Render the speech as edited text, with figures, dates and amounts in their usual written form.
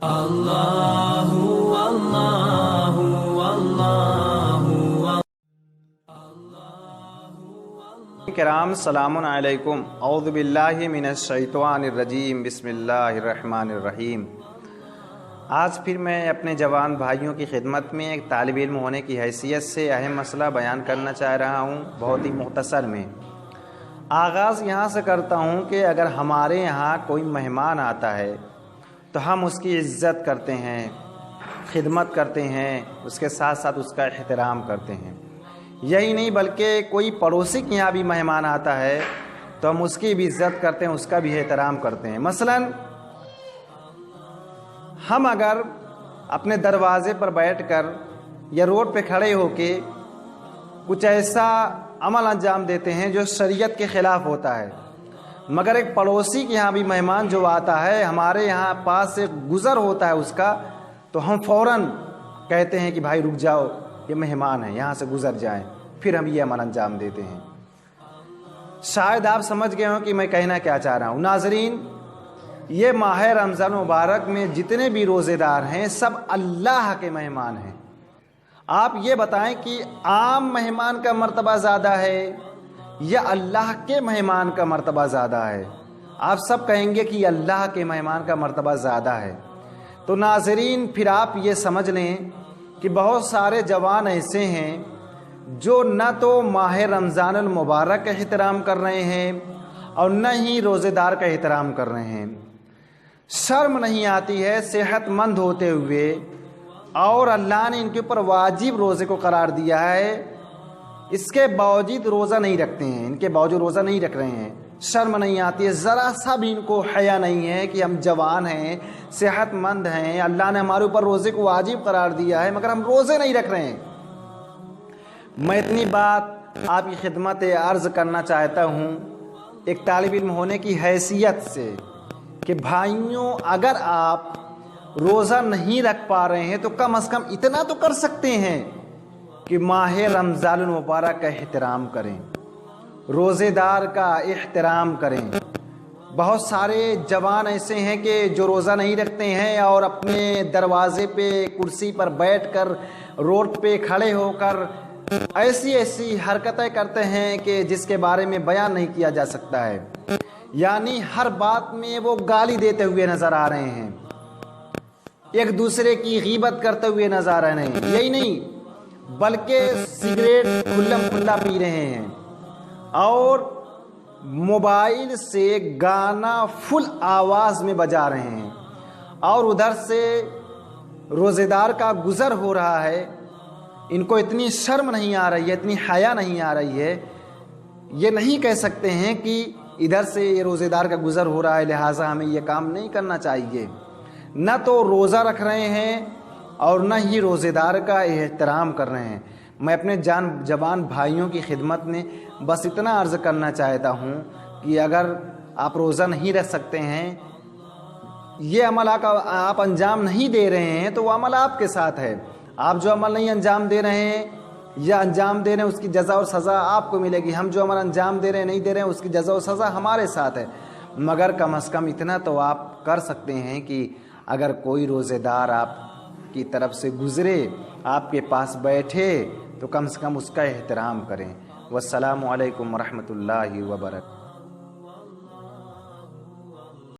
اللہ اللہ اللہ۔ کرام السلام علیکم، اعوذ باللہ من الشیطان الرجیم، بسم اللہ الرحمن الرحیم۔ آج پھر میں اپنے جوان بھائیوں کی خدمت میں ایک طالب علم ہونے کی حیثیت سے اہم مسئلہ بیان کرنا چاہ رہا ہوں، بہت ہی مختصر میں۔ آغاز یہاں سے کرتا ہوں کہ اگر ہمارے یہاں کوئی مہمان آتا ہے تو ہم اس کی عزت کرتے ہیں، خدمت کرتے ہیں، اس کے ساتھ ساتھ اس کا احترام کرتے ہیں۔ یہی نہیں بلکہ کوئی پڑوسی کے یہاں بھی مہمان آتا ہے تو ہم اس کی بھی عزت کرتے ہیں، اس کا بھی احترام کرتے ہیں۔ مثلاً ہم اگر اپنے دروازے پر بیٹھ کر یا روڈ پہ کھڑے ہو کے کچھ ایسا عمل انجام دیتے ہیں جو شریعت کے خلاف ہوتا ہے، مگر ایک پڑوسی کے یہاں بھی مہمان جو آتا ہے، ہمارے یہاں پاس سے گزر ہوتا ہے اس کا، تو ہم فوراً کہتے ہیں کہ بھائی رک جاؤ، یہ مہمان ہے، یہاں سے گزر جائیں، پھر ہم یہ عمل انجام دیتے ہیں۔ شاید آپ سمجھ گئے ہوں کہ میں کہنا کیا چاہ رہا ہوں۔ ناظرین، یہ ماہ رمضان مبارک میں جتنے بھی روزے دار ہیں سب اللہ کے مہمان ہیں۔ آپ یہ بتائیں کہ عام مہمان کا مرتبہ زیادہ ہے یا اللہ کے مہمان کا مرتبہ زیادہ ہے؟ آپ سب کہیں گے کہ اللہ کے مہمان کا مرتبہ زیادہ ہے۔ تو ناظرین، پھر آپ یہ سمجھ لیں کہ بہت سارے جوان ایسے ہیں جو نہ تو ماہ رمضان المبارک کا احترام کر رہے ہیں اور نہ ہی روزے دار کا احترام کر رہے ہیں۔ شرم نہیں آتی ہے صحت مند ہوتے ہوئے، اور اللہ نے ان کے اوپر واجب روزے کو قرار دیا ہے، اس کے باوجود روزہ نہیں رکھتے ہیں، ان کے باوجود روزہ نہیں رکھ رہے ہیں۔ شرم نہیں آتی ہے، ذرا سا بھی ان کو حیا نہیں ہے کہ ہم جوان ہیں، صحت مند ہیں، اللہ نے ہمارے اوپر روزے کو واجب قرار دیا ہے، مگر ہم روزے نہیں رکھ رہے ہیں۔ میں اتنی بات آپ کی خدمت عرض کرنا چاہتا ہوں ایک طالب علم ہونے کی حیثیت سے کہ بھائیوں، اگر آپ روزہ نہیں رکھ پا رہے ہیں تو کم از کم اتنا تو کر سکتے ہیں کہ ماہ رمضان المبارک کا احترام کریں، روزے دار کا احترام کریں۔ بہت سارے جوان ایسے ہیں کہ جو روزہ نہیں رکھتے ہیں اور اپنے دروازے پہ کرسی پر بیٹھ کر روڈ پہ کھڑے ہو کر ایسی ایسی حرکتیں کرتے ہیں کہ جس کے بارے میں بیان نہیں کیا جا سکتا ہے، یعنی ہر بات میں وہ گالی دیتے ہوئے نظر آ رہے ہیں، ایک دوسرے کی غیبت کرتے ہوئے نظر آ رہے ہیں۔ یہی نہیں بلکہ سگریٹ کھلم کھلا پی رہے ہیں اور موبائل سے گانا فل آواز میں بجا رہے ہیں، اور ادھر سے روزے دار کا گزر ہو رہا ہے۔ ان کو اتنی شرم نہیں آ رہی ہے، اتنی حیا نہیں آ رہی ہے، یہ نہیں کہہ سکتے ہیں کہ ادھر سے یہ روزے دار کا گزر ہو رہا ہے لہٰذا ہمیں یہ کام نہیں کرنا چاہیے۔ نہ تو روزہ رکھ رہے ہیں اور نہ ہی روزے دار کا احترام کر رہے ہیں۔ میں اپنے جوان بھائیوں کی خدمت میں بس اتنا عرض کرنا چاہتا ہوں کہ اگر آپ روزہ نہیں رکھ سکتے ہیں، یہ عمل آپ انجام نہیں دے رہے ہیں تو وہ عمل آپ کے ساتھ ہے۔ آپ جو عمل نہیں انجام دے رہے ہیں یا انجام دے رہے ہیں اس کی جزا اور سزا آپ کو ملے گی، ہم جو عمل انجام دے رہے ہیں نہیں دے رہے ہیں اس کی جزا اور سزا ہمارے ساتھ ہے۔ مگر کم از کم اتنا تو آپ کر سکتے ہیں کہ اگر کوئی روزے دار آپ کی طرف سے گزرے، آپ کے پاس بیٹھے، تو کم سے کم اس کا احترام کریں۔ والسلام علیکم ورحمۃ اللہ وبرکاتہ۔